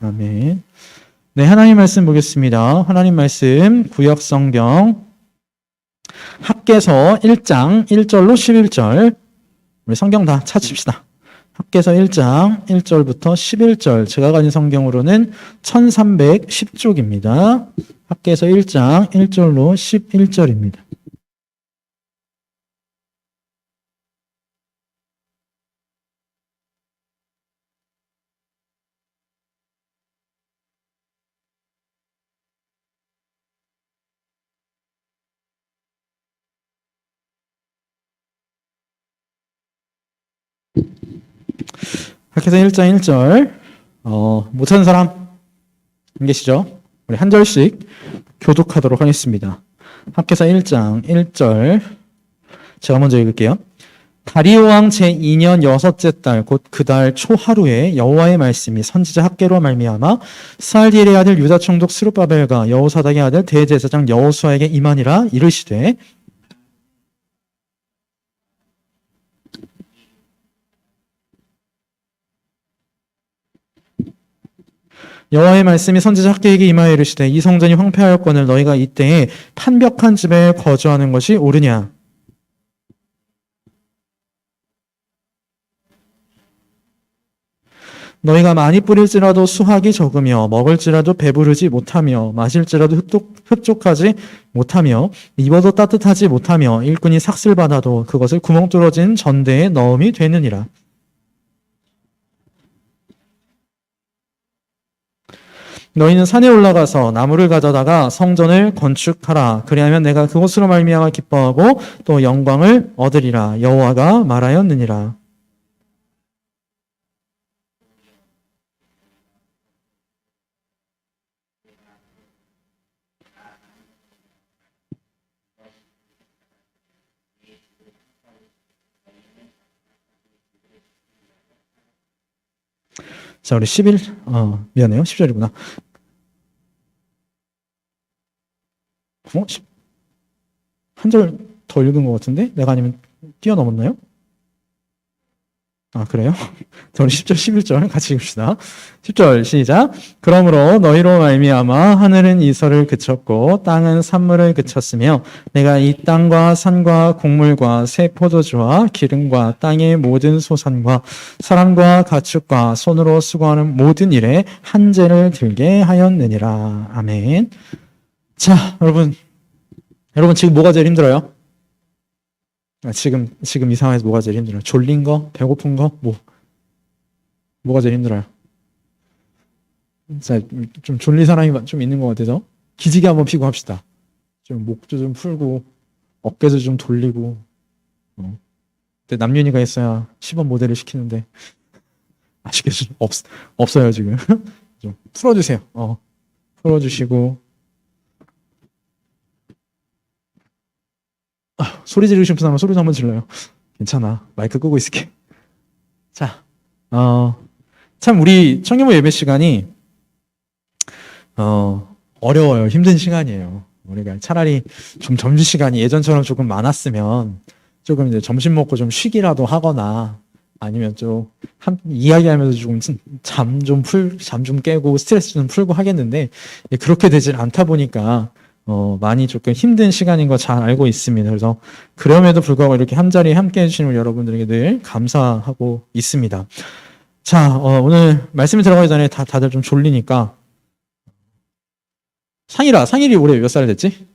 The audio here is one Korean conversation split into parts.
아멘. 네, 하나님 말씀 보겠습니다. 하나님 말씀 구약성경 학개서 1장 1절로 11절. 우리 성경 다 찾읍시다. 학개서 1장 1절부터 11절. 제가 가진 성경으로는 1310쪽입니다. 학개서 1장 1절로 11절입니다. 학개서 1장 1절. 못하는 사람 안 계시죠? 우리 한 절씩 교독하도록 하겠습니다. 학개서 1장 1절. 제가 먼저 읽을게요. 다리오 왕 제2년 여섯째 달 곧 그 달 초하루에 여호와의 말씀이 선지자 학개로 말미암아 스알디엘의 아들 유다 총독 스룹바벨과 여호사닥의 아들 대제사장 여호수아에게 임하니라. 이르시되 여호와의 말씀이 선지자 학개에게 임하여 이르시되 이 성전이 황폐하였거늘 너희가 이때에 판벽한 집에 거주하는 것이 옳으냐. 너희가 많이 뿌릴지라도 수확이 적으며 먹을지라도 배부르지 못하며 마실지라도 흡족하지 못하며 입어도 따뜻하지 못하며 일꾼이 삭슬 받아도 그것을 구멍 뚫어진 전대에 넣음이 되느니라. 너희는 산에 올라가서 나무를 가져다가 성전을 건축하라. 그리하면 내가 그것으로 말미암아 기뻐하고 또 영광을 얻으리라. 여호와가 말하였느니라. 자, 우리 mi안해요. 10절이구나. 한 절 더 읽은 것 같은데? 내가 아니면 뛰어넘었나요? 아, 그래요? 자, 우리 10절, 11절 같이 읽읍시다. 10절 시작. 그러므로 너희로 말미암아 하늘은 이설을 그쳤고 땅은 산물을 그쳤으며 내가 이 땅과 산과 곡물과 새 포도주와 기름과 땅의 모든 소산과 사람과 가축과 손으로 수고하는 모든 일에 한재를 들게 하였느니라. 아멘. 자, 여러분 지금 뭐가 제일 힘들어요? 지금 이 상황에서 뭐가 제일 힘들어요? 졸린 거? 배고픈 거? 뭐가 제일 힘들어요? 자, 좀 졸린 사람이 좀 있는 것 같아서 기지개 한번 피고 합시다. 좀 목도 좀 풀고 어깨도 좀 돌리고. 근데 남윤이가 있어야 10원 모델을 시키는데 아시겠죠? 없어요 지금. 좀 풀어주세요. 풀어주시고. 소리 지르고 싶은 사람은 소리도 한번 질러요. 괜찮아. 마이크 끄고 있을게. 자, 참 우리 청년부 예배 시간이 어려워요. 힘든 시간이에요. 우리가 차라리 좀 점심 시간이 예전처럼 조금 많았으면 조금 이제 점심 먹고 좀 쉬기라도 하거나 아니면 좀 이야기하면서 조금 잠 좀 깨고 스트레스 좀 풀고 하겠는데 그렇게 되질 않다 보니까 많이 조금 힘든 시간인 거 잘 알고 있습니다. 그래서 그럼에도 불구하고 이렇게 한 자리에 함께 해주시는 여러분들에게 늘 감사하고 있습니다. 자, 오늘 말씀이 들어가기 전에 다들 좀 졸리니까 상일이 올해 몇 살 됐지?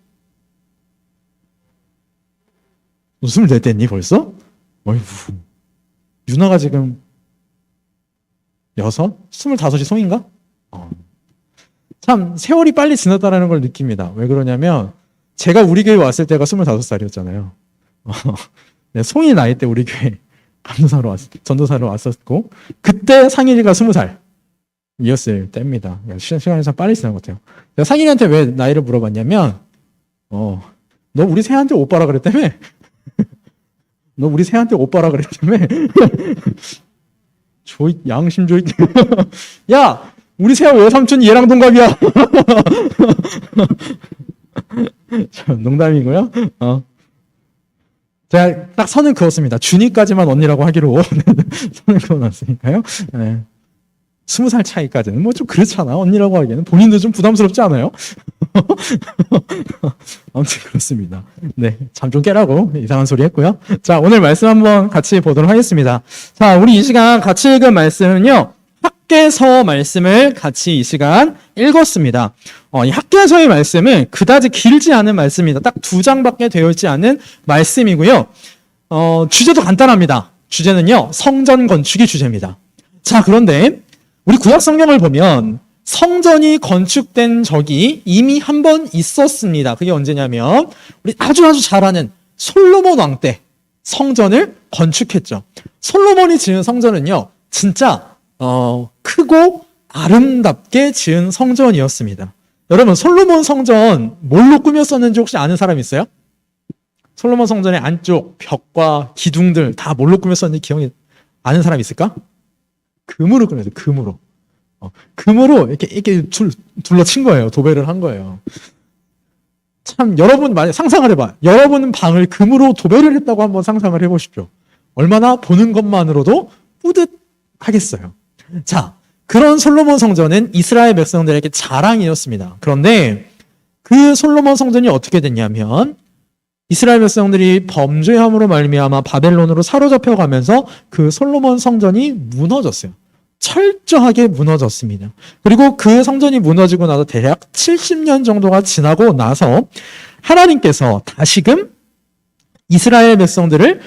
너 24 됐니 벌써? 어이구. 유나가 지금 6? 25이 송인가? 참 세월이 빨리 지났다는 걸 느낍니다. 왜 그러냐면 제가 우리 교회 왔을 때가 25살이었잖아요. 송이 나이 때 우리 교회 전도사로 왔었고 그때 상일이가 20살이었을 때입니다. 시간이 참 빨리 지난 것 같아요. 내가 상일이한테 왜 나이를 물어봤냐면 너 우리 새한테 오빠라 그랬다며? 너 우리 새한테 오빠라 그랬다며? 양심 조이. 야! 우리 새야 외삼촌이 얘랑 동갑이야. 농담이고요. 제가 딱 선을 그었습니다. 준이까지만 언니라고 하기로 선을 그어놨으니까요. 네. 20살 차이까지는 뭐 좀 그렇잖아. 언니라고 하기에는 본인도 좀 부담스럽지 않아요? 아무튼 그렇습니다. 네, 잠 좀 깨라고 이상한 소리 했고요. 자, 오늘 말씀 한번 같이 보도록 하겠습니다. 자, 우리 이 시간 같이 읽은 말씀은요, 학개서 말씀을 같이 이 시간 읽었습니다. 이 학개서의 말씀은 그다지 길지 않은 말씀입니다. 딱 2장밖에 되어 있지 않은 말씀이고요. 주제도 간단합니다. 주제는요, 성전 건축이 주제입니다. 자, 그런데 우리 구약 성경을 보면 성전이 건축된 적이 이미 한 번 있었습니다. 그게 언제냐면 우리 아주 잘 아는 솔로몬 왕 때 성전을 건축했죠. 솔로몬이 지은 성전은요, 진짜 크고 아름답게 지은 성전이었습니다. 여러분, 솔로몬 성전 뭘로 꾸몄었는지 혹시 아는 사람 있어요? 솔로몬 성전의 안쪽 벽과 기둥들 다 뭘로 꾸몄었는지 기억이 아는 사람 있을까? 금으로 꾸몄어요. 금으로. 금으로 이렇게 둘러친 거예요. 도배를 한 거예요. 참, 여러분 만약 상상을 해봐. 여러분 방을 금으로 도배를 했다고 한번 상상을 해보십시오. 얼마나 보는 것만으로도 뿌듯하겠어요. 자, 그런 솔로몬 성전은 이스라엘 백성들에게 자랑이었습니다. 그런데 그 솔로몬 성전이 어떻게 됐냐면 이스라엘 백성들이 범죄함으로 말미암아 바벨론으로 사로잡혀가면서 그 솔로몬 성전이 무너졌어요. 철저하게 무너졌습니다. 그리고 그 성전이 무너지고 나서 대략 70년 정도가 지나고 나서 하나님께서 다시금 이스라엘 백성들을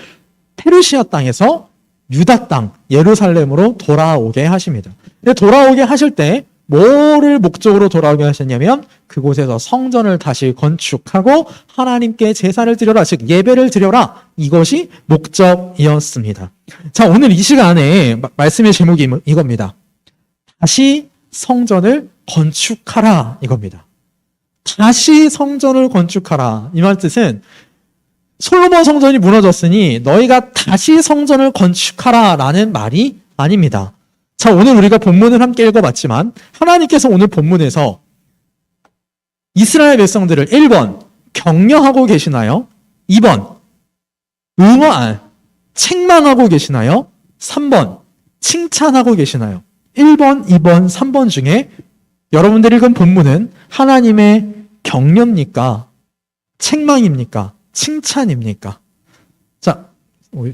페르시아 땅에서 유다 땅, 예루살렘으로 돌아오게 하십니다. 돌아오게 하실 때 뭐를 목적으로 돌아오게 하셨냐면 그곳에서 성전을 다시 건축하고 하나님께 제사를 드려라, 즉 예배를 드려라, 이것이 목적이었습니다. 자, 오늘 이 시간에 말씀의 제목이 이겁니다. 다시 성전을 건축하라, 이겁니다. 다시 성전을 건축하라. 이 말 뜻은 솔로몬 성전이 무너졌으니 너희가 다시 성전을 건축하라 라는 말이 아닙니다. 자, 오늘 우리가 본문을 함께 읽어봤지만 하나님께서 오늘 본문에서 이스라엘 백성들을 1번 격려하고 계시나요? 2번 책망하고 계시나요? 3번 칭찬하고 계시나요? 1번, 2번, 3번 중에 여러분들이 읽은 본문은 하나님의 격려입니까? 책망입니까? 칭찬입니까? 자,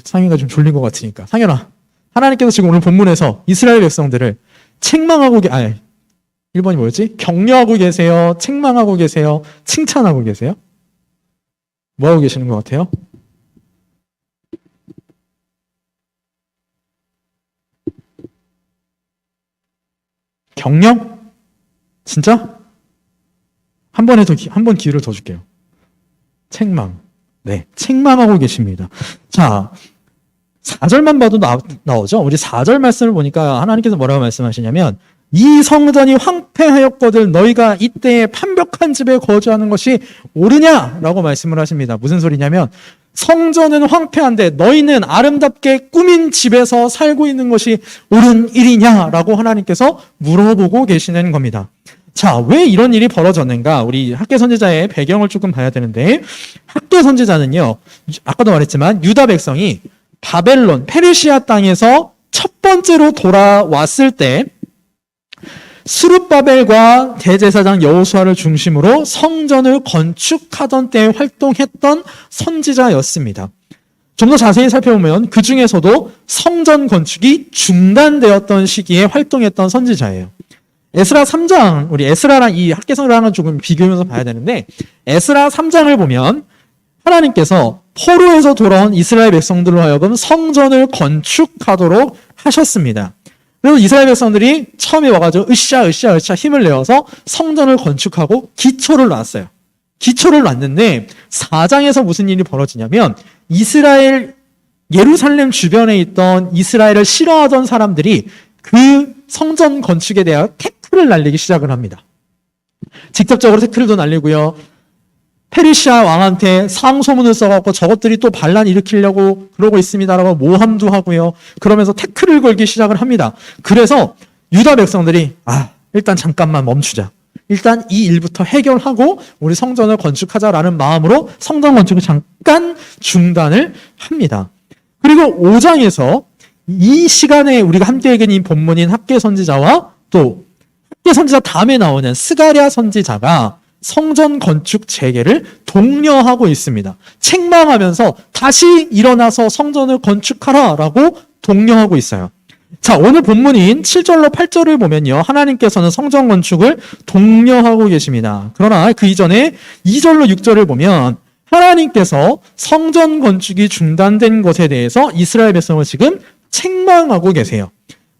상현이가 좀 졸린 것 같으니까 상현아, 하나님께서 지금 오늘 본문에서 이스라엘 백성들을 책망하고 1번이 뭐였지? 격려하고 계세요? 책망하고 계세요? 칭찬하고 계세요? 뭐 하고 계시는 것 같아요? 격려? 진짜? 한 번 기회를 더 줄게요. 책망. 네, 책망하고 계십니다. 자, 4절만 봐도 나오죠? 우리 4절 말씀을 보니까 하나님께서 뭐라고 말씀하시냐면 이 성전이 황폐하였거든 너희가 이때에 판벽한 집에 거주하는 것이 옳으냐라고 말씀을 하십니다. 무슨 소리냐면 성전은 황폐한데 너희는 아름답게 꾸민 집에서 살고 있는 것이 옳은 일이냐라고 하나님께서 물어보고 계시는 겁니다. 자, 왜 이런 일이 벌어졌는가? 우리 학개 선지자의 배경을 조금 봐야 되는데 학개 선지자는요, 아까도 말했지만 유다 백성이 바벨론, 페르시아 땅에서 첫 번째로 돌아왔을 때 스룹바벨과 대제사장 여호수아를 중심으로 성전을 건축하던 때에 활동했던 선지자였습니다. 좀 더 자세히 살펴보면 그 중에서도 성전 건축이 중단되었던 시기에 활동했던 선지자예요. 에스라 3장, 우리 에스라랑 이 학개서랑은 조금 비교하면서 봐야 되는데 에스라 3장을 보면 하나님께서 포로에서 돌아온 이스라엘 백성들로 하여금 성전을 건축하도록 하셨습니다. 그래서 이스라엘 백성들이 처음에 와가지고 으쌰 힘을 내어서 성전을 건축하고 기초를 놨어요. 기초를 놨는데 4장에서 무슨 일이 벌어지냐면 예루살렘 주변에 있던 이스라엘을 싫어하던 사람들이 그 성전 건축에 대하여 태클을 날리기 시작을 합니다. 직접적으로 태클도 날리고요. 페르시아 왕한테 상소문을 써갖고 저것들이 또 반란 일으키려고 그러고 있습니다라고 모함도 하고요. 그러면서 태클을 걸기 시작을 합니다. 그래서 유다 백성들이 일단 잠깐만 멈추자. 일단 이 일부터 해결하고 우리 성전을 건축하자라는 마음으로 성전 건축을 잠깐 중단을 합니다. 그리고 5장에서 이 시간에 우리가 함께 읽은 이 본문인 학개 선지자와 또 학개 선지자 다음에 나오는 스가랴 선지자가 성전 건축 재개를 독려하고 있습니다. 책망하면서 다시 일어나서 성전을 건축하라라고 독려하고 있어요. 자, 오늘 본문인 7절로 8절을 보면요. 하나님께서는 성전 건축을 독려하고 계십니다. 그러나 그 이전에 2절로 6절을 보면 하나님께서 성전 건축이 중단된 것에 대해서 이스라엘 백성을 지금 책망하고 계세요.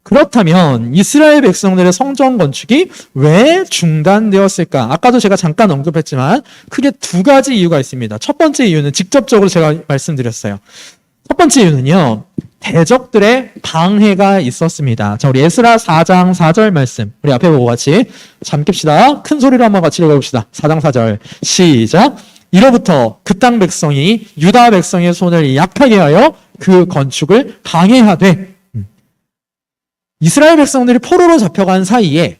그렇다면 이스라엘 백성들의 성전 건축이 왜 중단되었을까? 아까도 제가 잠깐 언급했지만 크게 두 가지 이유가 있습니다. 첫 번째 이유는 직접적으로 제가 말씀드렸어요. 첫 번째 이유는요. 대적들의 방해가 있었습니다. 자, 우리 에스라 4장 4절 말씀. 우리 앞에 보고 같이 잠깁시다. 큰 소리로 한번 같이 읽어봅시다. 4장 4절. 시작. 이로부터 그 땅 백성이 유다 백성의 손을 약하게 하여 그 건축을 방해하되 이스라엘 백성들이 포로로 잡혀간 사이에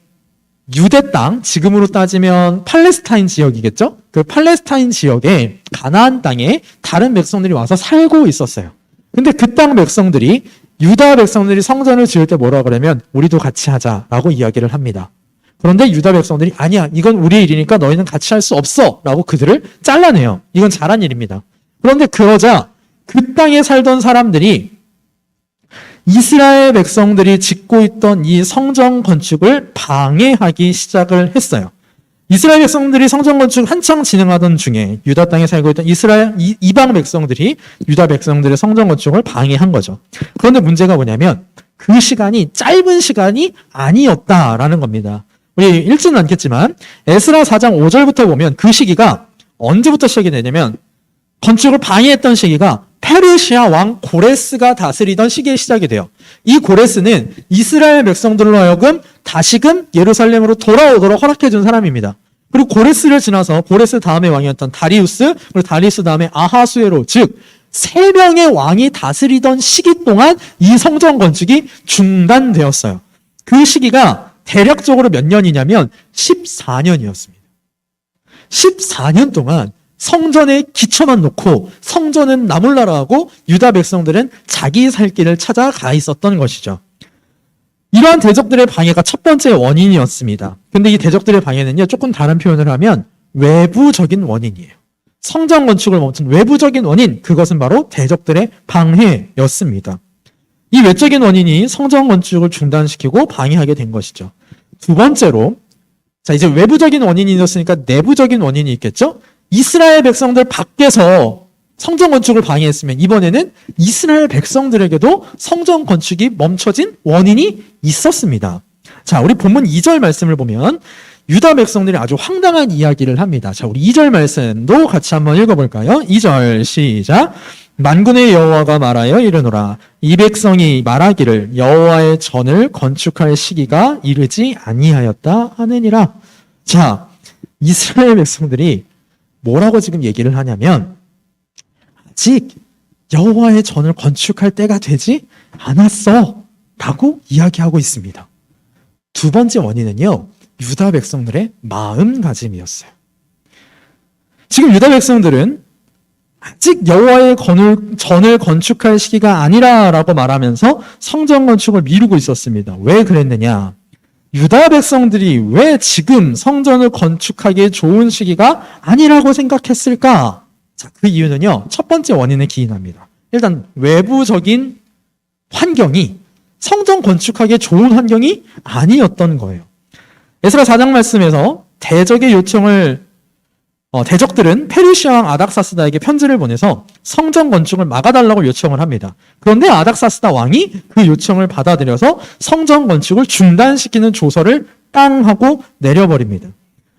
유대 땅, 지금으로 따지면 팔레스타인 지역이겠죠? 그 팔레스타인 지역에 가나안 땅에 다른 백성들이 와서 살고 있었어요. 근데 그 땅 백성들이 유다 백성들이 성전을 지을 때 뭐라 그러면 우리도 같이 하자라고 이야기를 합니다. 그런데 유다 백성들이 아니야, 이건 우리 일이니까 너희는 같이 할 수 없어 라고 그들을 잘라내요. 이건 잘한 일입니다. 그런데 그러자 그 땅에 살던 사람들이 이스라엘 백성들이 짓고 있던 이 성전 건축을 방해하기 시작을 했어요. 이스라엘 백성들이 성전 건축 한창 진행하던 중에 유다 땅에 살고 있던 이스라엘 이방 백성들이 유다 백성들의 성전 건축을 방해한 거죠. 그런데 문제가 뭐냐면 그 시간이 짧은 시간이 아니었다라는 겁니다. 우리 읽지는 않겠지만 에스라 4장 5절부터 보면 그 시기가 언제부터 시작이 되냐면 건축을 방해했던 시기가 페르시아 왕 고레스가 다스리던 시기에 시작이 돼요. 이 고레스는 이스라엘 백성들로 하여금 다시금 예루살렘으로 돌아오도록 허락해 준 사람입니다. 그리고 고레스를 지나서 고레스 다음의 왕이었던 다리우스, 그리고 다리우스 다음에 아하수에로, 즉 3명의 왕이 다스리던 시기 동안 이 성전 건축이 중단되었어요. 그 시기가 대략적으로 몇 년이냐면 14년이었습니다. 14년 동안 성전에 기초만 놓고 성전은 나몰라라하고 유다 백성들은 자기 살 길을 찾아가 있었던 것이죠. 이러한 대적들의 방해가 첫 번째 원인이었습니다. 근데 이 대적들의 방해는요, 조금 다른 표현을 하면 외부적인 원인이에요. 성전 건축을 멈춘 외부적인 원인, 그것은 바로 대적들의 방해였습니다. 이 외적인 원인이 성전 건축을 중단시키고 방해하게 된 것이죠. 두 번째로, 자, 이제 외부적인 원인이 있었으니까 내부적인 원인이 있겠죠? 이스라엘 백성들 밖에서 성전 건축을 방해했으면 이번에는 이스라엘 백성들에게도 성전 건축이 멈춰진 원인이 있었습니다. 자, 우리 본문 2절 말씀을 보면 유다 백성들이 아주 황당한 이야기를 합니다. 자, 우리 2절 말씀도 같이 한번 읽어볼까요? 2절 시작. 만군의 여호와가 말하여 이르노라. 이 백성이 말하기를 여호와의 전을 건축할 시기가 이르지 아니하였다 하느니라. 자, 이스라엘 백성들이 뭐라고 지금 얘기를 하냐면 아직 여호와의 전을 건축할 때가 되지 않았어 라고 이야기하고 있습니다. 두 번째 원인은요, 유다 백성들의 마음가짐이었어요. 지금 유다 백성들은 아직 여호와의 전을 건축할 시기가 아니라라고 말하면서 성전 건축을 미루고 있었습니다. 왜 그랬느냐? 유다 백성들이 왜 지금 성전을 건축하기에 좋은 시기가 아니라고 생각했을까? 자, 그 이유는요, 첫 번째 원인에 기인합니다. 일단 외부적인 환경이 성전 건축하기에 좋은 환경이 아니었던 거예요. 에스라 4장 말씀에서 대적들은 페르시아 왕 아닥사스다에게 편지를 보내서 성전 건축을 막아달라고 요청을 합니다. 그런데 아닥사스다 왕이 그 요청을 받아들여서 성전 건축을 중단시키는 조서를 땅 하고 내려버립니다.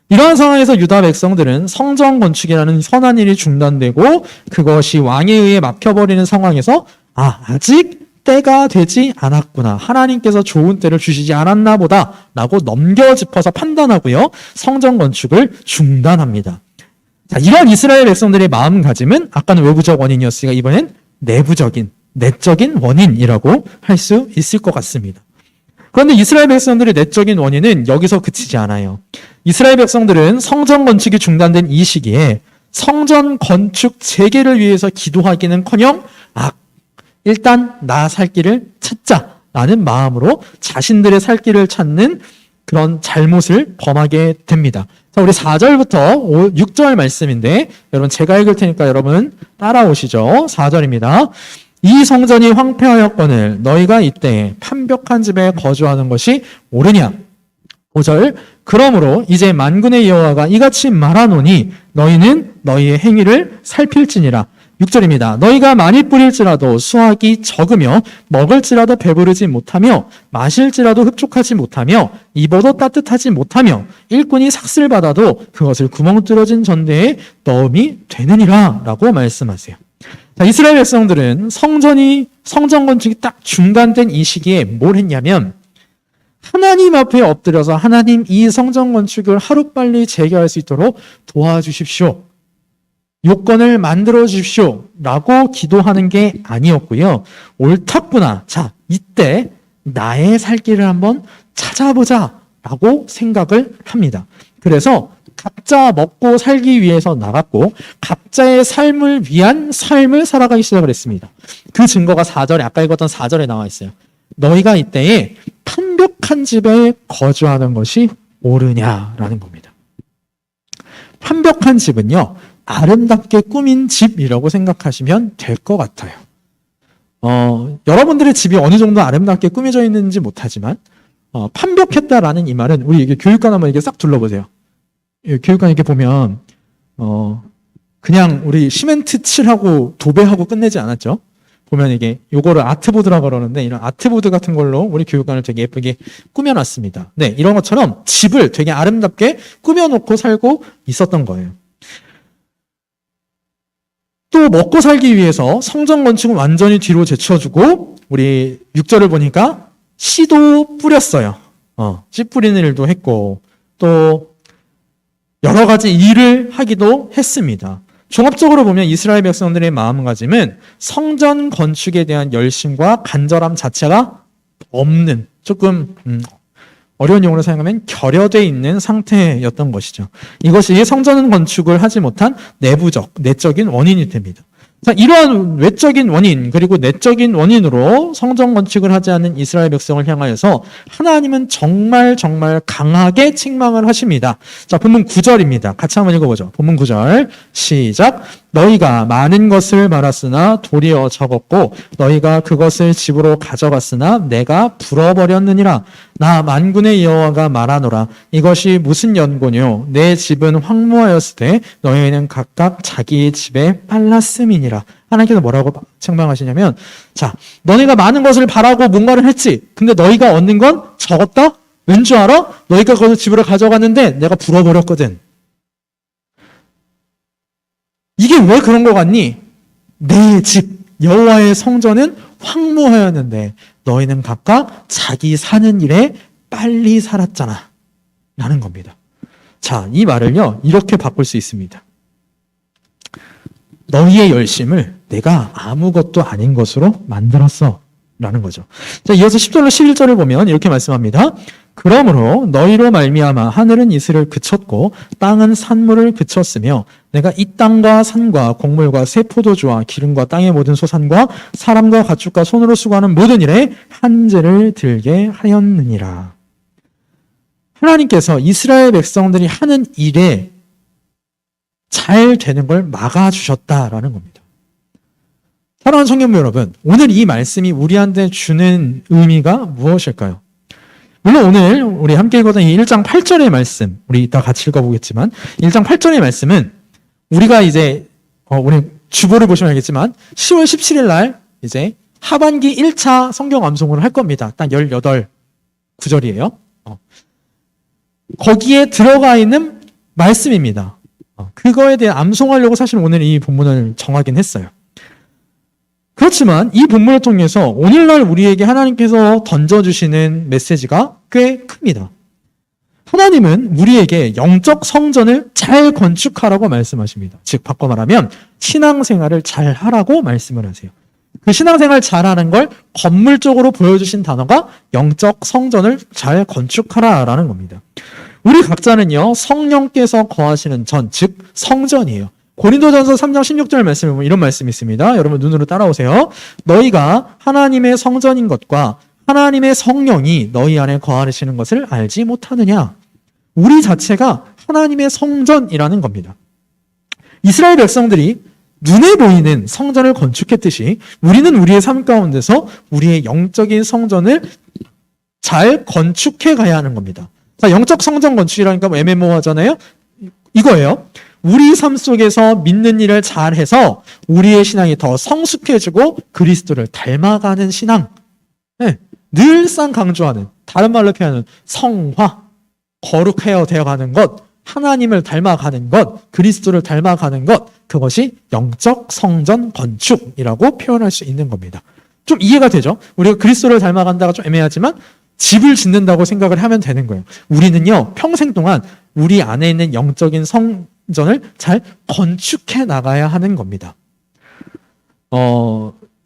이러한 상황에서 유다 백성들은 성전 건축이라는 선한 일이 중단되고 그것이 왕에 의해 막혀버리는 상황에서 아직 때가 되지 않았구나. 하나님께서 좋은 때를 주시지 않았나 보다 라고 넘겨짚어서 판단하고요. 성전 건축을 중단합니다. 자, 이런 이스라엘 백성들의 마음가짐은 아까는 외부적 원인이었으니까 이번엔 내적인 원인이라고 할 수 있을 것 같습니다. 그런데 이스라엘 백성들의 내적인 원인은 여기서 그치지 않아요. 이스라엘 백성들은 성전 건축이 중단된 이 시기에 성전 건축 재개를 위해서 기도하기는커녕 일단 나 살 길을 찾자라는 마음으로 자신들의 살 길을 찾는 그런 잘못을 범하게 됩니다. 자, 우리 4절부터 6절 말씀인데 여러분 제가 읽을 테니까 여러분 따라오시죠. 4절입니다. 이 성전이 황폐하였거늘 너희가 이때 판벽한 집에 거주하는 것이 옳으냐? 5절 그러므로 이제 만군의 여호와가 이같이 말하노니 너희는 너희의 행위를 살필지니라. 6절입니다. 너희가 많이 뿌릴지라도 수확이 적으며 먹을지라도 배부르지 못하며 마실지라도 흡족하지 못하며 입어도 따뜻하지 못하며 일꾼이 삭슬 받아도 그것을 구멍 뚫어진 전대에 넣음이 되느니라 라고 말씀하세요. 자, 이스라엘 백성들은 성전 건축이 딱 중단된 이 시기에 뭘 했냐면 하나님 앞에 엎드려서 하나님 이 성전 건축을 하루빨리 재개할 수 있도록 도와주십시오. 요건을 만들어 주십시오. 라고 기도하는 게 아니었고요. 옳았구나. 자, 이때 나의 살 길을 한번 찾아보자. 라고 생각을 합니다. 그래서 각자 먹고 살기 위해서 나갔고 각자의 삶을 위한 삶을 살아가기 시작을 했습니다. 그 증거가 4절에 아까 읽었던 4절에 나와 있어요. 너희가 이때에 판벽한 집에 거주하는 것이 옳으냐라는 겁니다. 판벽한 집은요. 아름답게 꾸민 집이라고 생각하시면 될 것 같아요. 여러분들의 집이 어느 정도 아름답게 꾸며져 있는지 못하지만 판벽했다라는 이 말은 우리 이게 교육관 한번 이렇게 싹 둘러보세요. 교육관 이렇게 보면 그냥 우리 시멘트 칠하고 도배하고 끝내지 않았죠. 보면 이게 요거를 아트보드라고 그러는데 이런 아트보드 같은 걸로 우리 교육관을 되게 예쁘게 꾸며놨습니다. 네, 이런 것처럼 집을 되게 아름답게 꾸며놓고 살고 있었던 거예요. 또 먹고 살기 위해서 성전 건축은 완전히 뒤로 제쳐주고 우리 6절을 보니까 씨도 뿌렸어요. 씨 뿌리는 일도 했고 또 여러 가지 일을 하기도 했습니다. 종합적으로 보면 이스라엘 백성들의 마음가짐은 성전 건축에 대한 열심과 간절함 자체가 없는 조금 어려운 용어로 사용하면 결여되어 있는 상태였던 것이죠. 이것이 성전 건축을 하지 못한 내적인 원인이 됩니다. 자, 이러한 외적인 원인 그리고 내적인 원인으로 성전 건축을 하지 않는 이스라엘 백성을 향하여서 하나님은 정말 강하게 책망을 하십니다. 자, 본문 9절입니다. 같이 한번 읽어보죠. 본문 9절 시작. 너희가 많은 것을 말았으나 도리어 적었고 너희가 그것을 집으로 가져갔으나 내가 불어버렸느니라. 나 만군의 여호와가 말하노라. 이것이 무슨 연고뇨? 내 집은 황무하였을 때 너희는 각각 자기의 집에 빨랐음이니라. 하나님께서 뭐라고 책망하시냐면 자, 너희가 많은 것을 바라고 뭔가를 했지. 근데 너희가 얻는 건 적었다? 왠 줄 알아? 너희가 그것을 집으로 가져갔는데 내가 불어버렸거든. 이게 왜 그런 것 같니? 내 집, 여호와의 성전은 황무하였는데 너희는 각각 자기 사는 일에 빨리 살았잖아. 라는 겁니다. 자, 이 말을요, 이렇게 바꿀 수 있습니다. 너희의 열심을 내가 아무것도 아닌 것으로 만들었어. 라는 거죠. 자, 이어서 10절로 11절을 보면 이렇게 말씀합니다. 그러므로 너희로 말미암아 하늘은 이슬을 그쳤고 땅은 산물을 그쳤으며 내가 이 땅과 산과 곡물과 새 포도주와 기름과 땅의 모든 소산과 사람과 가축과 손으로 수고하는 모든 일에 한죄를 들게 하였느니라. 하나님께서 이스라엘 백성들이 하는 일에 잘 되는 걸 막아주셨다라는 겁니다. 사랑하는 성경부 여러분, 오늘 이 말씀이 우리한테 주는 의미가 무엇일까요? 물론 오늘 우리 함께 읽었던 이 1장 8절의 말씀, 우리 이따 같이 읽어보겠지만 1장 8절의 말씀은 우리가 이제 우리 주보를 보시면 알겠지만 10월 17일 날 이제 하반기 1차 성경 암송을 할 겁니다. 딱 18구절이에요. 거기에 들어가 있는 말씀입니다. 그거에 대해 암송하려고 사실 오늘 이 본문을 정하긴 했어요. 그렇지만 이 본문을 통해서 오늘날 우리에게 하나님께서 던져주시는 메시지가 꽤 큽니다. 하나님은 우리에게 영적 성전을 잘 건축하라고 말씀하십니다. 즉 바꿔 말하면 신앙생활을 잘 하라고 말씀을 하세요. 그 신앙생활 잘하는 걸 건물적으로 보여주신 단어가 영적 성전을 잘 건축하라라는 겁니다. 우리 각자는요 성령께서 거하시는 전, 즉 성전이에요. 고린도전서 3장 16절 말씀에 보면 이런 말씀이 있습니다. 여러분 눈으로 따라오세요. 너희가 하나님의 성전인 것과 하나님의 성령이 너희 안에 거하시는 것을 알지 못하느냐. 우리 자체가 하나님의 성전이라는 겁니다. 이스라엘 백성들이 눈에 보이는 성전을 건축했듯이 우리는 우리의 삶 가운데서 우리의 영적인 성전을 잘 건축해 가야 하는 겁니다. 자, 영적 성전 건축이라니까 뭐 애매모호하잖아요. 이거예요. 우리 삶 속에서 믿는 일을 잘해서 우리의 신앙이 더 성숙해지고 그리스도를 닮아가는 신앙. 네, 늘상 강조하는, 다른 말로 표현하는 성화, 거룩해야 되어가는 것, 하나님을 닮아가는 것, 그리스도를 닮아가는 것, 그것이 영적 성전 건축이라고 표현할 수 있는 겁니다. 좀 이해가 되죠? 우리가 그리스도를 닮아간다가 좀 애매하지만 집을 짓는다고 생각을 하면 되는 거예요. 우리는요, 평생 동안 우리 안에 있는 영적인 성전을 잘 건축해 나가야 하는 겁니다.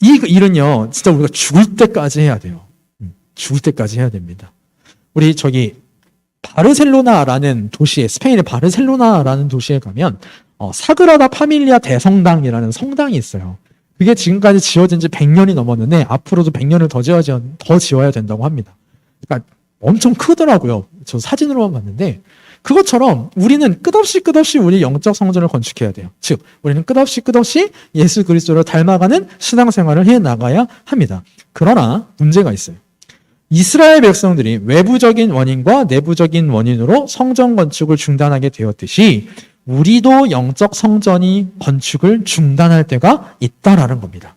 이 일은요, 진짜 우리가 죽을 때까지 해야 돼요. 죽을 때까지 해야 됩니다. 우리 바르셀로나라는 도시에, 스페인의 바르셀로나라는 도시에 가면 사그라다 파밀리아 대성당이라는 성당이 있어요. 그게 지금까지 지어진 지 100년이 넘었는데 앞으로도 100년을 더 지어야 된다고 합니다. 그러니까 엄청 크더라고요. 저 사진으로만 봤는데 그것처럼 우리는 끝없이 우리 영적 성전을 건축해야 돼요. 즉 우리는 끝없이 예수 그리스도를 닮아가는 신앙생활을 해나가야 합니다. 그러나 문제가 있어요. 이스라엘 백성들이 외부적인 원인과 내부적인 원인으로 성전 건축을 중단하게 되었듯이 우리도 영적 성전이 건축을 중단할 때가 있다라는 겁니다.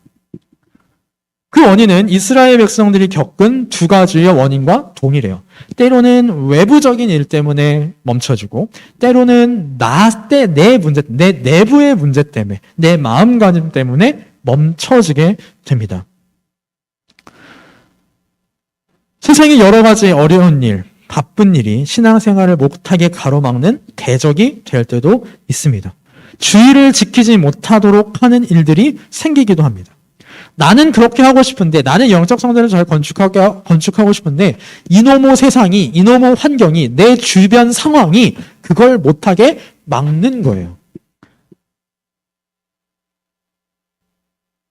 그 원인은 이스라엘 백성들이 겪은 두 가지의 원인과 동일해요. 때로는 외부적인 일 때문에 멈춰지고, 때로는 내 내부의 문제 때문에, 내 마음가짐 때문에 멈춰지게 됩니다. 세상에 여러 가지 어려운 일, 바쁜 일이 신앙생활을 못하게 가로막는 대적이 될 때도 있습니다. 주의를 지키지 못하도록 하는 일들이 생기기도 합니다. 나는 그렇게 하고 싶은데, 나는 영적 성전을 잘 건축하고 싶은데 이놈의 세상이, 이놈의 환경이, 내 주변 상황이 그걸 못하게 막는 거예요.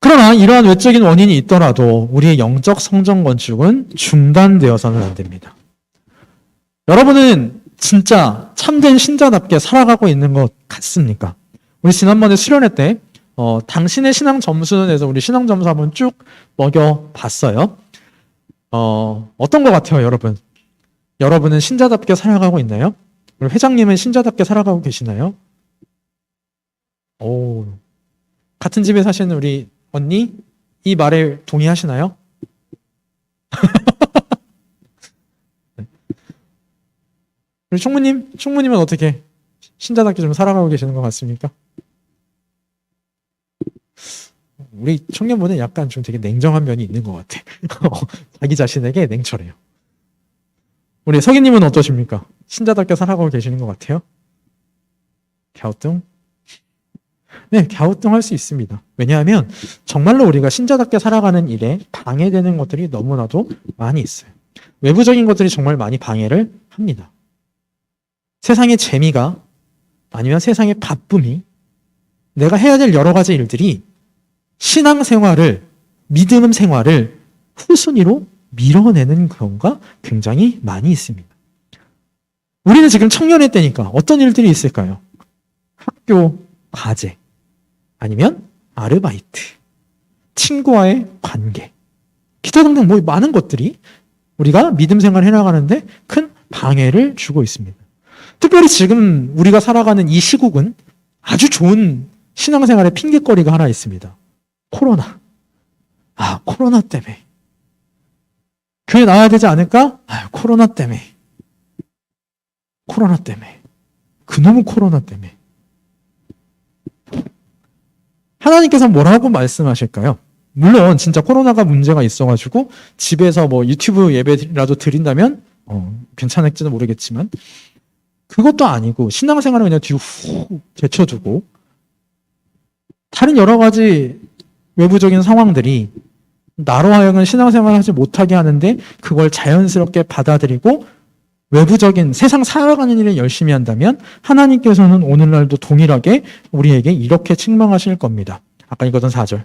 그러나 이러한 외적인 원인이 있더라도 우리의 영적 성전 건축은 중단되어서는 안 됩니다. 여러분은 진짜 참된 신자답게 살아가고 있는 것 같습니까? 우리 지난번에 수련회 때 당신의 신앙 점수는 해서 우리 신앙 점수 한번 쭉 먹여봤어요. 어떤 것 같아요, 여러분? 여러분은 신자답게 살아가고 있나요? 우리 회장님은 신자답게 살아가고 계시나요? 오, 같은 집에 사시는 우리 언니, 이 말에 동의하시나요? 우리 총무님은 어떻게 신자답게 좀 살아가고 계시는 것 같습니까? 우리 청년분은 약간 좀 되게 냉정한 면이 있는 것 같아. 자기 자신에게 냉철해요. 우리 서기님은 어떠십니까? 신자답게 살아가고 계시는 것 같아요? 갸우뚱? 네, 갸우뚱할 수 있습니다. 왜냐하면 정말로 우리가 신자답게 살아가는 일에 방해되는 것들이 너무나도 많이 있어요. 외부적인 것들이 정말 많이 방해를 합니다. 세상의 재미가, 아니면 세상의 바쁨이, 내가 해야 될 여러 가지 일들이 신앙생활을, 믿음 생활을 후순위로 밀어내는 경우가 굉장히 많이 있습니다. 우리는 지금 청년회 때니까 어떤 일들이 있을까요? 학교 과제, 아니면 아르바이트, 친구와의 관계, 기타 등등 뭐 많은 것들이 우리가 믿음 생활을 해나가는데 큰 방해를 주고 있습니다. 특별히 지금 우리가 살아가는 이 시국은 아주 좋은 신앙생활의 핑계거리가 하나 있습니다. 코로나. 코로나 때문에. 교회 나와야 되지 않을까? 코로나 때문에. 코로나 때문에. 그놈의 코로나 때문에. 하나님께서 뭐라고 말씀하실까요? 물론 진짜 코로나가 문제가 있어가지고 집에서 뭐 유튜브 예배라도 드린다면 괜찮을지는 모르겠지만 그것도 아니고 신앙생활을 그냥 뒤로 후 제쳐두고 다른 여러 가지 외부적인 상황들이 나로 하여금 신앙생활을 하지 못하게 하는데 그걸 자연스럽게 받아들이고 외부적인 세상 살아가는 일에 열심히 한다면 하나님께서는 오늘날도 동일하게 우리에게 이렇게 책망하실 겁니다. 아까 읽었던 4절.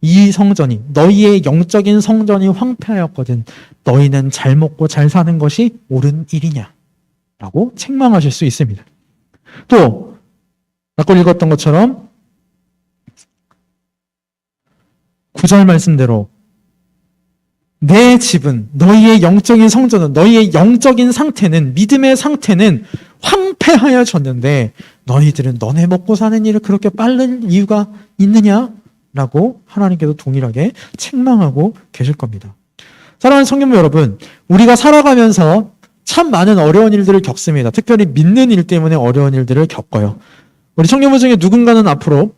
이 성전이 너희의 영적인 성전이 황폐하였거든 너희는 잘 먹고 잘 사는 것이 옳은 일이냐 라고 책망하실 수 있습니다. 또 아까 읽었던 것처럼 9절 말씀대로 내 집은 너희의 영적인 성전은 너희의 영적인 상태는 믿음의 상태는 황폐하여졌는데 너희들은 너네 먹고 사는 일을 그렇게 빠른 이유가 있느냐? 라고 하나님께서 동일하게 책망하고 계실 겁니다. 사랑하는 성도님 여러분, 우리가 살아가면서 참 많은 어려운 일들을 겪습니다. 특별히 믿는 일 때문에 어려운 일들을 겪어요. 우리 청년분 중에 누군가는 앞으로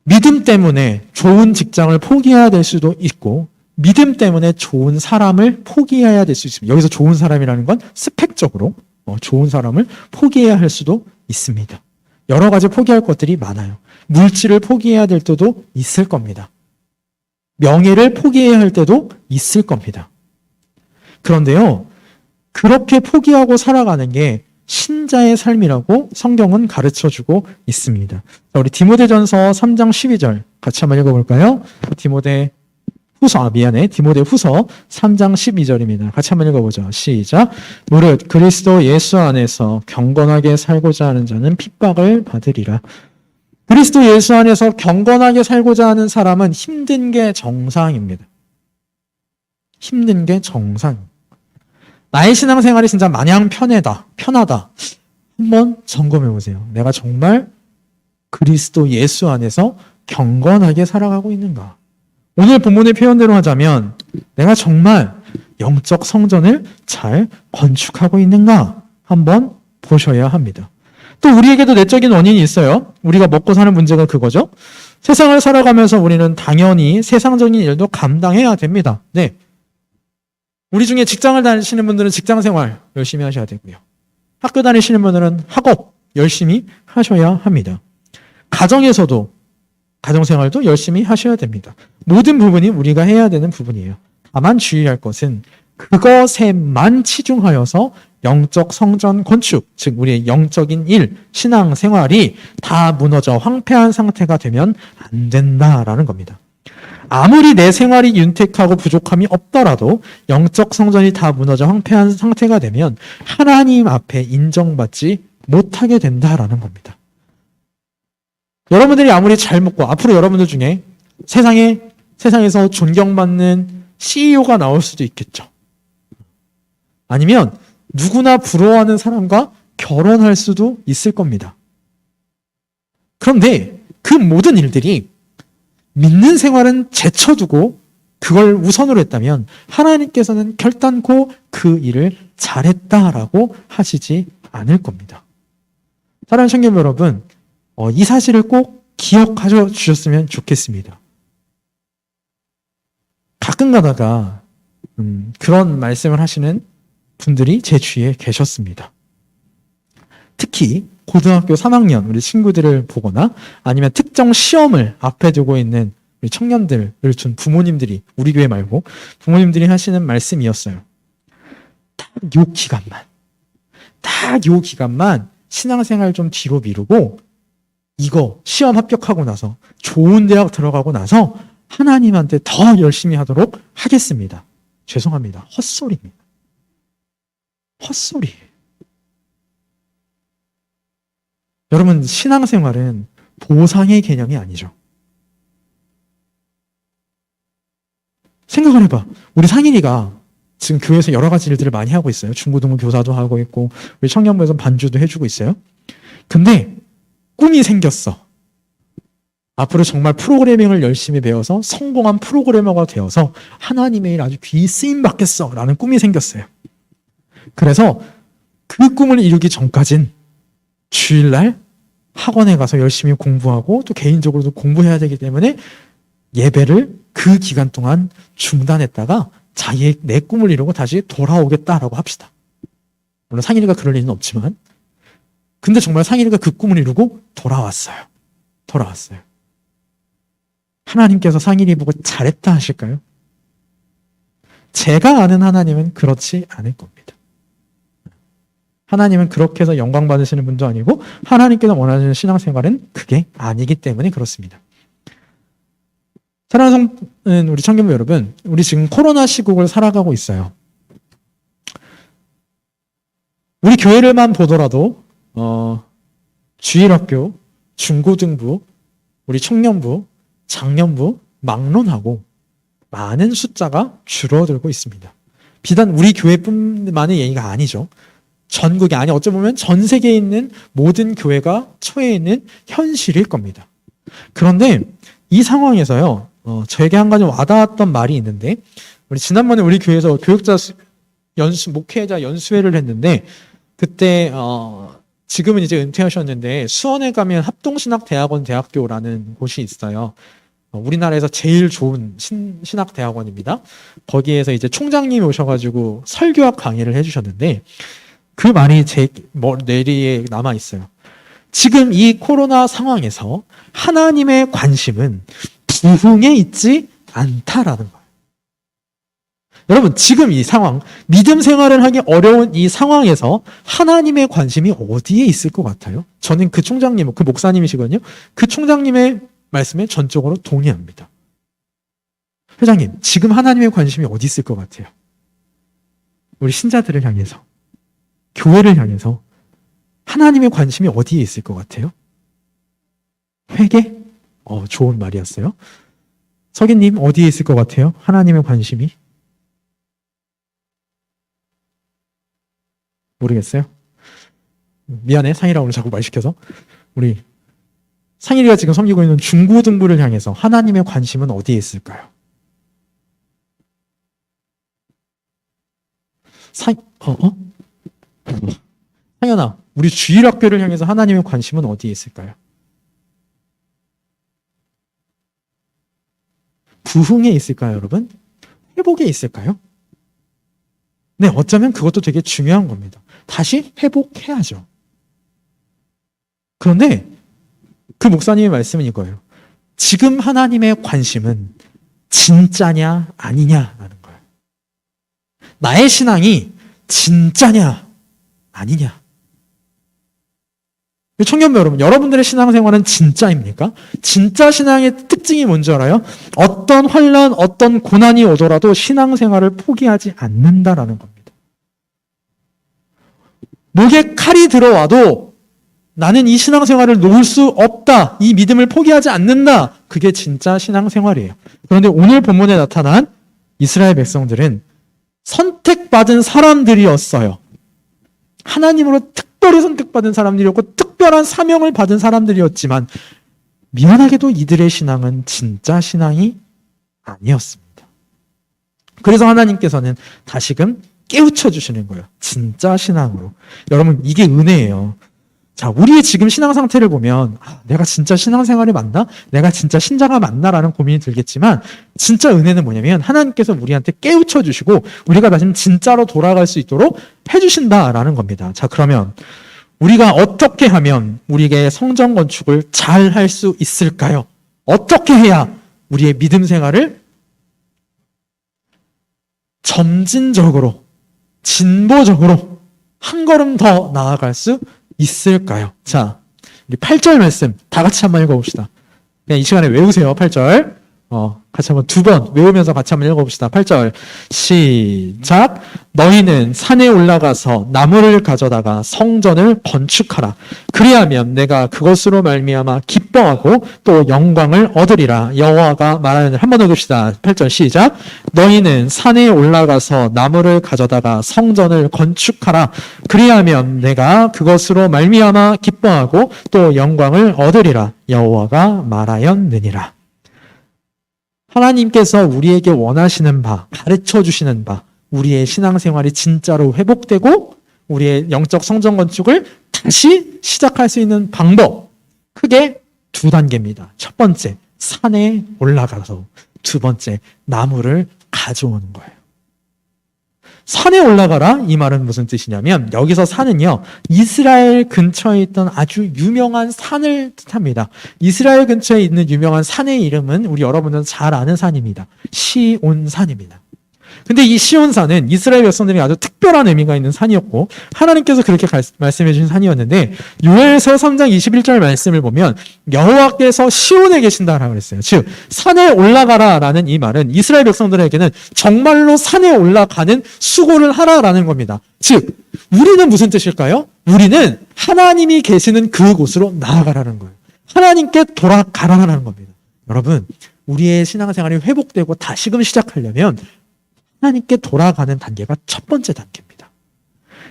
믿음 때문에 좋은 직장을 포기해야 될 수도 있고 믿음 때문에 좋은 사람을 포기해야 될 수 있습니다. 여기서 좋은 사람이라는 건 스펙적으로 좋은 사람을 포기해야 할 수도 있습니다. 여러 가지 포기할 것들이 많아요. 물질을 포기해야 될 때도 있을 겁니다. 명예를 포기해야 할 때도 있을 겁니다. 그런데요, 그렇게 포기하고 살아가는 게 신자의 삶이라고 성경은 가르쳐주고 있습니다. 우리 디모데전서 3장 12절 같이 한번 읽어볼까요? 디모데 후서 3장 12절입니다. 같이 한번 읽어보죠. 시작. 무릇 그리스도 예수 안에서 경건하게 살고자 하는 자는 핍박을 받으리라. 그리스도 예수 안에서 경건하게 살고자 하는 사람은 힘든 게 정상입니다. 힘든 게 정상. 나의 신앙생활이 진짜 마냥 편하다. 한번 점검해 보세요. 내가 정말 그리스도 예수 안에서 경건하게 살아가고 있는가? 오늘 본문의 표현대로 하자면 내가 정말 영적 성전을 잘 건축하고 있는가? 한번 보셔야 합니다. 또 우리에게도 내적인 원인이 있어요. 우리가 먹고 사는 문제가 그거죠. 세상을 살아가면서 우리는 당연히 세상적인 일도 감당해야 됩니다. 네. 우리 중에 직장을 다니시는 분들은 직장 생활 열심히 하셔야 되고요. 학교 다니시는 분들은 학업 열심히 하셔야 합니다. 가정에서도 가정생활도 열심히 하셔야 됩니다. 모든 부분이 우리가 해야 되는 부분이에요. 다만 주의할 것은 그것에만 치중하여서 영적 성전 건축, 즉 우리의 영적인 일, 신앙생활이 다 무너져 황폐한 상태가 되면 안 된다라는 겁니다. 아무리 내 생활이 윤택하고 부족함이 없더라도 영적 성전이 다 무너져 황폐한 상태가 되면 하나님 앞에 인정받지 못하게 된다라는 겁니다. 여러분들이 아무리 잘 먹고 앞으로 여러분들 중에 세상에서 존경받는 CEO가 나올 수도 있겠죠. 아니면 누구나 부러워하는 사람과 결혼할 수도 있을 겁니다. 그런데 그 모든 일들이 믿는 생활은 제쳐두고 그걸 우선으로 했다면 하나님께서는 결단코 그 일을 잘했다라고 하시지 않을 겁니다. 사랑하는 청년 여러분, 이 사실을 꼭 기억하셔 주셨으면 좋겠습니다. 가끔 가다가 그런 말씀을 하시는 분들이 제 주위에 계셨습니다. 특히 고등학교 3학년 우리 친구들을 보거나 아니면 특정 시험을 앞에 두고 있는 우리 청년들을 둔 부모님들이, 우리 교회 말고 부모님들이 하시는 말씀이었어요. 딱 요 기간만 신앙생활 좀 뒤로 미루고 이거 시험 합격하고 나서 좋은 대학 들어가고 나서 하나님한테 더 열심히 하도록 하겠습니다. 죄송합니다. 헛소리입니다. 헛소리. 여러분, 신앙생활은 보상의 개념이 아니죠. 생각을 해봐. 우리 상인이가 지금 교회에서 여러 가지 일들을 많이 하고 있어요. 중고등부 교사도 하고 있고 우리 청년부에서 반주도 해주고 있어요. 근데 꿈이 생겼어. 앞으로 정말 프로그래밍을 열심히 배워서 성공한 프로그래머가 되어서 하나님의 일 아주 귀히 쓰임 받겠어 라는 꿈이 생겼어요. 그래서 그 꿈을 이루기 전까진 주일날 학원에 가서 열심히 공부하고 또 개인적으로도 공부해야 되기 때문에 예배를 그 기간 동안 중단했다가 자기의 내 꿈을 이루고 다시 돌아오겠다라고 합시다. 물론 상인이가 그럴 리는 없지만 근데 정말 상인이가 그 꿈을 이루고 돌아왔어요. 하나님께서 상인이 보고 잘했다 하실까요? 제가 아는 하나님은 그렇지 않을 겁니다. 하나님은 그렇게 해서 영광 받으시는 분도 아니고 하나님께서 원하시는 신앙생활은 그게 아니기 때문에 그렇습니다. 사랑하는 우리 청년부 여러분, 우리 지금 코로나 시국을 살아가고 있어요. 우리 교회를만 보더라도 주일학교, 중고등부, 우리 청년부, 장년부 막론하고 많은 숫자가 줄어들고 있습니다. 비단 우리 교회뿐만의 얘기가 아니죠. 전국에, 아니 어쩌면 전 세계에 있는 모든 교회가 처해 있는 현실일 겁니다. 그런데 이 상황에서요, 저에게 한 가지 와닿았던 말이 있는데, 우리 지난번에 우리 교회에서 교육자 목회자 연수회를 했는데, 그때 지금은 이제 은퇴하셨는데 수원에 가면 합동신학대학원 대학교라는 곳이 있어요. 우리나라에서 제일 좋은 신학대학원입니다. 거기에서 이제 총장님이 오셔가지고 설교학 강의를 해주셨는데 그 말이 제 뇌리에 남아 있어요. 지금 이 코로나 상황에서 하나님의 관심은 부흥에 있지 않다라는 거예요. 여러분, 지금 이 상황, 믿음 생활을 하기 어려운 이 상황에서 하나님의 관심이 어디에 있을 것 같아요? 저는 그 총장님, 그 목사님이시거든요. 그 총장님의 말씀에 전적으로 동의합니다. 회장님, 지금 하나님의 관심이 어디 있을 것 같아요? 우리 신자들을 향해서, 교회를 향해서 하나님의 관심이 어디에 있을 것 같아요? 회개? 좋은 말이었어요. 석인님, 어디에 있을 것 같아요? 하나님의 관심이? 모르겠어요? 미안해, 상일아 오늘 자꾸 말 시켜서. 우리 상일이가 지금 섬기고 있는 중고등부를 향해서 하나님의 관심은 어디에 있을까요? 상현아, 우리 주일학교를 향해서 하나님의 관심은 어디에 있을까요? 부흥에 있을까요, 여러분? 회복에 있을까요? 네, 어쩌면 그것도 되게 중요한 겁니다. 다시 회복해야죠. 그런데 그 목사님의 말씀은 이거예요. 지금 하나님의 관심은 진짜냐 아니냐라는 거예요. 나의 신앙이 진짜냐 아니냐. 청년부 여러분, 여러분들의 신앙생활은 진짜입니까? 진짜 신앙의 특징이 뭔지 알아요? 어떤 환난, 어떤 고난이 오더라도 신앙생활을 포기하지 않는다라는 겁니다. 목에 칼이 들어와도 나는 이 신앙생활을 놓을 수 없다. 이 믿음을 포기하지 않는다. 그게 진짜 신앙생활이에요. 그런데 오늘 본문에 나타난 이스라엘 백성들은 선택받은 사람들이었어요. 하나님으로 특별히 선택받은 사람들이었고 특별한 사명을 받은 사람들이었지만 미안하게도 이들의 신앙은 진짜 신앙이 아니었습니다. 그래서 하나님께서는 다시금 깨우쳐 주시는 거예요. 진짜 신앙으로. 여러분, 이게 은혜예요. 자, 우리의 지금 신앙 상태를 보면 내가 진짜 신앙생활이 맞나? 내가 진짜 신자가 맞나라는 고민이 들겠지만 진짜 은혜는 뭐냐면 하나님께서 우리한테 깨우쳐 주시고 우리가 다시 진짜로 돌아갈 수 있도록 해주신다라는 겁니다. 자, 그러면 우리가 어떻게 하면 우리에게 성전 건축을 잘 할 수 있을까요? 어떻게 해야 우리의 믿음 생활을 점진적으로, 진보적으로 한 걸음 더 나아갈 수 있을까요? 자, 우리 8절 말씀 다 같이 한번 읽어봅시다. 그냥 이 시간에 외우세요. 8절. 같이 한번 2번 외우면서 같이 한번 읽어봅시다. 8절 시작. 너희는 산에 올라가서 나무를 가져다가 성전을 건축하라. 그리하면 내가 그것으로 말미암아 기뻐하고 또 영광을 얻으리라. 여호와가 말하는. 한번 읽읍시다. 8절 시작. 너희는 산에 올라가서 나무를 가져다가 성전을 건축하라. 그리하면 내가 그것으로 말미암아 기뻐하고 또 영광을 얻으리라. 여호와가 말하였느니라. 하나님께서 우리에게 원하시는 바, 가르쳐 주시는 바, 우리의 신앙생활이 진짜로 회복되고 우리의 영적 성전 건축을 다시 시작할 수 있는 방법, 크게 2단계입니다. 첫 번째, 산에 올라가서. 두 번째, 나무를 가져오는 거예요. 산에 올라가라? 이 말은 무슨 뜻이냐면 여기서 산은요, 이스라엘 근처에 있던 아주 유명한 산을 뜻합니다. 이스라엘 근처에 있는 유명한 산의 이름은 우리 여러분은 잘 아는 산입니다. 시온산입니다. 근데 이 시온산은 이스라엘 백성들이 아주 특별한 의미가 있는 산이었고 하나님께서 그렇게 말씀해 주신 산이었는데 요엘서 3장 21절 말씀을 보면 여호와께서 시온에 계신다라고 그랬어요. 즉 산에 올라가라라는 이 말은 이스라엘 백성들에게는 정말로 산에 올라가는 수고를 하라라는 겁니다. 즉 우리는 무슨 뜻일까요? 우리는 하나님이 계시는 그곳으로 나아가라는 거예요. 하나님께 돌아가라는 겁니다. 여러분, 우리의 신앙생활이 회복되고 다시금 시작하려면 하나님께 돌아가는 단계가 첫 번째 단계입니다.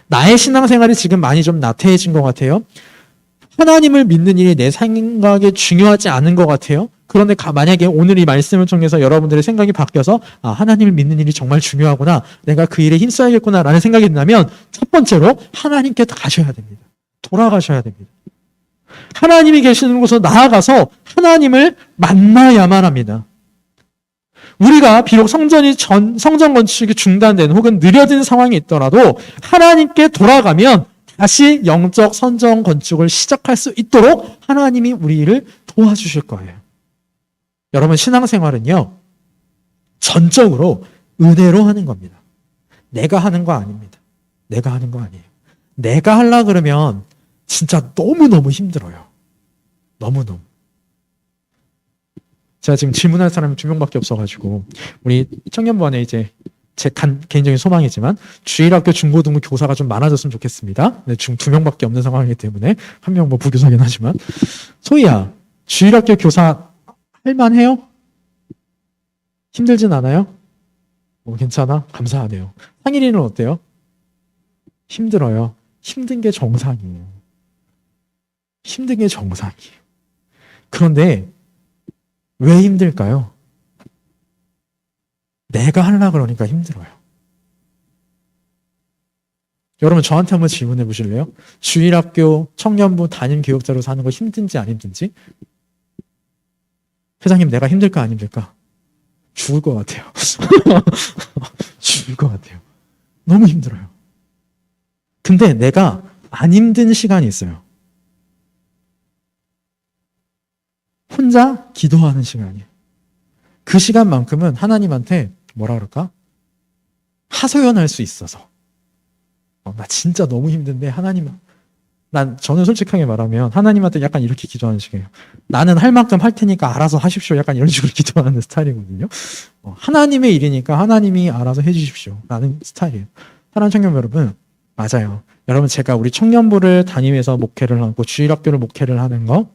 나의 신앙생활이 지금 많이 좀 나태해진 것 같아요. 하나님을 믿는 일이 내 생각에 중요하지 않은 것 같아요. 그런데 만약에 오늘 이 말씀을 통해서 여러분들의 생각이 바뀌어서 하나님을 믿는 일이 정말 중요하구나, 내가 그 일에 힘써야겠구나 라는 생각이 든다면 첫 번째로 하나님께 가셔야 됩니다. 돌아가셔야 됩니다. 하나님이 계시는 곳으로 나아가서 하나님을 만나야만 합니다. 우리가 비록 성전 건축이 중단된 혹은 느려진 상황이 있더라도 하나님께 돌아가면 다시 영적 성전 건축을 시작할 수 있도록 하나님이 우리를 도와주실 거예요. 여러분, 신앙생활은요, 전적으로 은혜로 하는 겁니다. 내가 하는 거 아닙니다. 내가 하는 거 아니에요. 내가 하려고 그러면 진짜 너무너무 힘들어요. 너무너무. 제가 지금 질문할 사람이 2명밖에 없어가지고, 우리 청년부 안에 이제 제 개인적인 소망이지만, 주일학교 중고등부 교사가 좀 많아졌으면 좋겠습니다. 네, 지금 2명밖에 없는 상황이기 때문에, 1명 뭐 부교사긴 하지만. 소희야, 주일학교 교사 할만해요? 힘들진 않아요? 괜찮아? 감사하네요. 상일이는 어때요? 힘들어요. 힘든 게 정상이에요. 힘든 게 정상이에요. 그런데 왜 힘들까요? 내가 하려고 그러니까 힘들어요. 여러분, 저한테 한번 질문해 보실래요? 주일학교 청년부 담임 교육자로 사는 거 힘든지 안 힘든지? 회장님, 내가 힘들까 안 힘들까? 죽을 것 같아요. 죽을 것 같아요. 너무 힘들어요. 근데 내가 안 힘든 시간이 있어요. 혼자 기도하는 시간이에요. 그 시간만큼은 하나님한테 뭐라 그럴까? 하소연할 수 있어서. 나 진짜 너무 힘든데 저는 솔직하게 말하면 하나님한테 약간 이렇게 기도하는 식이에요. 나는 할 만큼 할 테니까 알아서 하십시오. 약간 이런 식으로 기도하는 스타일이거든요. 하나님의 일이니까 하나님이 알아서 해주십시오. 라는 스타일이에요. 사랑하는 청년 여러분, 맞아요. 여러분, 제가 우리 청년부를 다니면서 목회를 하고 주일학교를 목회를 하는 거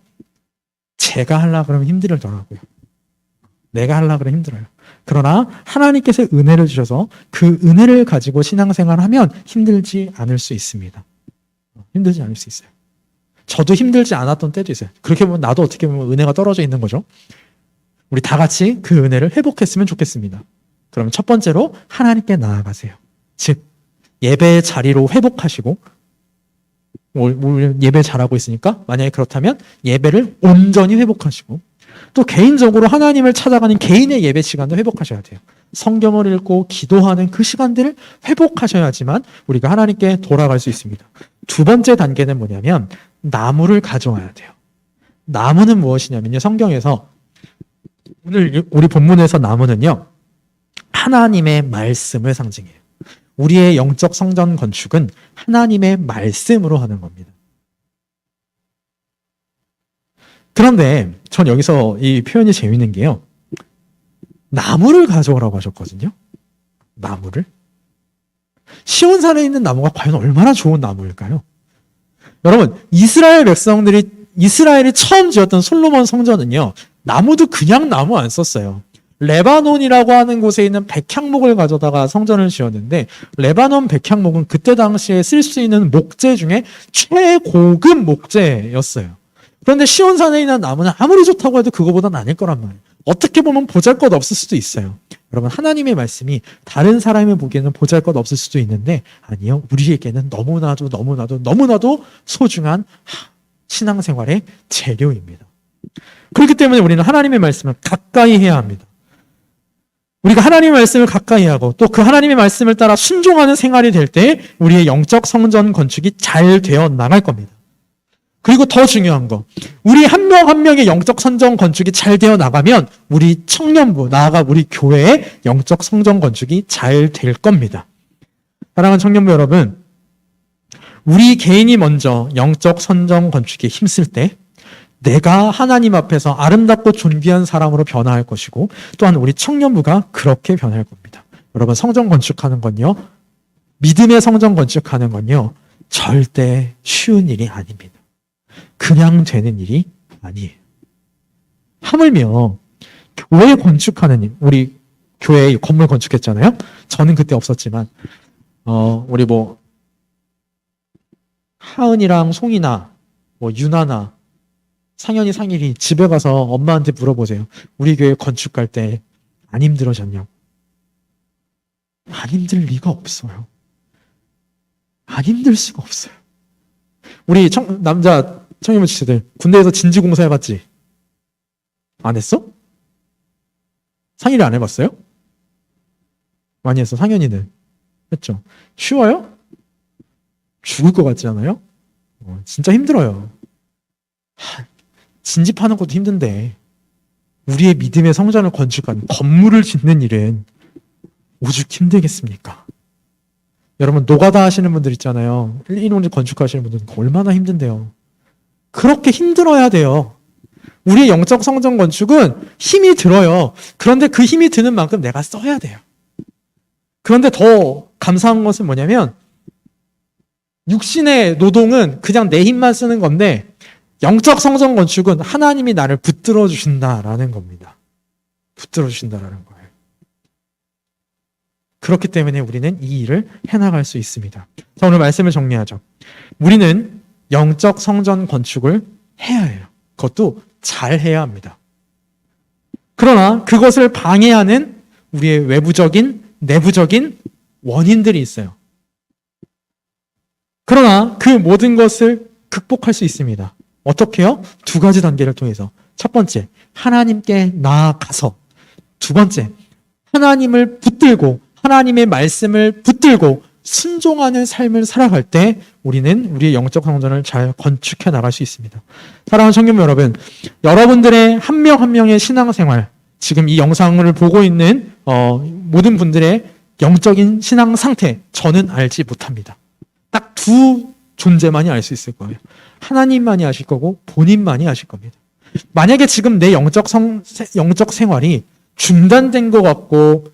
제가 하려고 그러면 힘들더라고요. 내가 하려고 그러면 힘들어요. 그러나 하나님께서 은혜를 주셔서 그 은혜를 가지고 신앙생활을 하면 힘들지 않을 수 있습니다. 힘들지 않을 수 있어요. 저도 힘들지 않았던 때도 있어요. 그렇게 보면 나도 어떻게 보면 은혜가 떨어져 있는 거죠. 우리 다 같이 그 은혜를 회복했으면 좋겠습니다. 그러면 첫 번째로 하나님께 나아가세요. 즉 예배의 자리로 회복하시고, 예배 잘하고 있으니까 만약에 그렇다면 예배를 온전히 회복하시고, 또 개인적으로 하나님을 찾아가는 개인의 예배 시간도 회복하셔야 돼요. 성경을 읽고 기도하는 그 시간들을 회복하셔야지만 우리가 하나님께 돌아갈 수 있습니다. 두 번째 단계는 뭐냐면 나무를 가져와야 돼요. 나무는 무엇이냐면요, 성경에서 오늘 우리 본문에서 나무는요, 하나님의 말씀을 상징해요. 우리의 영적 성전 건축은 하나님의 말씀으로 하는 겁니다. 그런데 전 여기서 이 표현이 재밌는 게요, 나무를 가져오라고 하셨거든요. 나무를. 시온산에 있는 나무가 과연 얼마나 좋은 나무일까요? 여러분, 이스라엘이 처음 지었던 솔로몬 성전은요, 나무도 그냥 나무 안 썼어요. 레바논이라고 하는 곳에 있는 백향목을 가져다가 성전을 지었는데, 레바논 백향목은 그때 당시에 쓸 수 있는 목재 중에 최고급 목재였어요. 그런데 시온산에 있는 나무는 아무리 좋다고 해도 그거보다는 아닐 거란 말이에요. 어떻게 보면 보잘것없을 수도 있어요. 여러분, 하나님의 말씀이 다른 사람이 보기에는 보잘것없을 수도 있는데, 아니요, 우리에게는 너무나도 소중한 신앙생활의 재료입니다. 그렇기 때문에 우리는 하나님의 말씀을 가까이 해야 합니다. 우리가 하나님의 말씀을 가까이 하고 또 그 하나님의 말씀을 따라 순종하는 생활이 될 때 우리의 영적 성전 건축이 잘 되어 나갈 겁니다. 그리고 더 중요한 거, 우리 한 명 한 명의 영적 성전 건축이 잘 되어 나가면 우리 청년부, 나아가 우리 교회의 영적 성전 건축이 잘 될 겁니다. 사랑하는 청년부 여러분, 우리 개인이 먼저 영적 성전 건축에 힘쓸 때 내가 하나님 앞에서 아름답고 존귀한 사람으로 변화할 것이고, 또한 우리 청년부가 그렇게 변할 겁니다. 여러분, 성전 건축하는 건요, 믿음의 성전 건축하는 건요, 절대 쉬운 일이 아닙니다. 그냥 되는 일이 아니에요. 하물며 교회 건축하는 일, 우리 교회 건물 건축했잖아요. 저는 그때 없었지만 우리 하은이랑 송이나 유나나 상현이 상일이 집에 가서 엄마한테 물어보세요. 우리 교회 건축 갈 때 안 힘들어졌냐고. 안 힘들 리가 없어요. 안 힘들 수가 없어요. 우리 남자 청년부 지체들 군대에서 진지공사 해봤지? 안 했어? 상일이 안 해봤어요? 많이 했어. 상현이는 했죠. 쉬워요? 죽을 것 같지 않아요? 진짜 힘들어요. 진집하는 것도 힘든데 우리의 믿음의 성전을 건축하는, 건물을 짓는 일은 오죽 힘들겠습니까? 여러분, 노가다 하시는 분들 있잖아요. 일인원지 건축하시는 분들은 얼마나 힘든데요. 그렇게 힘들어야 돼요. 우리의 영적 성전 건축은 힘이 들어요. 그런데 그 힘이 드는 만큼 내가 써야 돼요. 그런데 더 감사한 것은 뭐냐면, 육신의 노동은 그냥 내 힘만 쓰는 건데, 영적 성전 건축은 하나님이 나를 붙들어 주신다라는 겁니다. 붙들어 주신다라는 거예요. 그렇기 때문에 우리는 이 일을 해나갈 수 있습니다. 자, 오늘 말씀을 정리하죠. 우리는 영적 성전 건축을 해야 해요. 그것도 잘 해야 합니다. 그러나 그것을 방해하는 우리의 외부적인, 내부적인 원인들이 있어요. 그러나 그 모든 것을 극복할 수 있습니다. 어떻게요? 두 가지 단계를 통해서. 첫 번째, 하나님께 나아가서. 두 번째, 하나님을 붙들고, 하나님의 말씀을 붙들고 순종하는 삶을 살아갈 때 우리는 우리의 영적 성전을 잘 건축해 나갈 수 있습니다. 사랑하는 청년부 여러분, 여러분들의 한 명 한 명의 신앙생활, 지금 이 영상을 보고 있는 모든 분들의 영적인 신앙 상태, 저는 알지 못합니다. 딱 두 존재만이 알 수 있을 거예요. 하나님만이 아실 거고 본인만이 아실 겁니다. 만약에 지금 내 영적 생활이 중단된 것 같고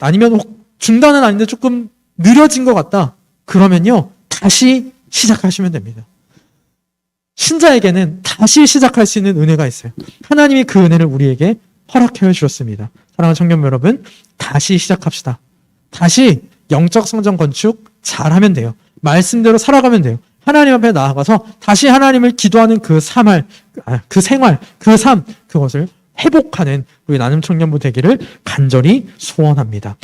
아니면 중단은 아닌데 조금 느려진 것 같다. 그러면요, 다시 시작하시면 됩니다. 신자에게는 다시 시작할 수 있는 은혜가 있어요. 하나님이 그 은혜를 우리에게 허락해 주셨습니다. 사랑하는 청년부 여러분, 다시 시작합시다. 다시 영적 성전 건축 잘하면 돼요. 말씀대로 살아가면 돼요. 하나님 앞에 나아가서 다시 하나님을 기도하는 그 생활, 그 삶, 그것을 회복하는 우리 나눔 청년부 되기를 간절히 소원합니다.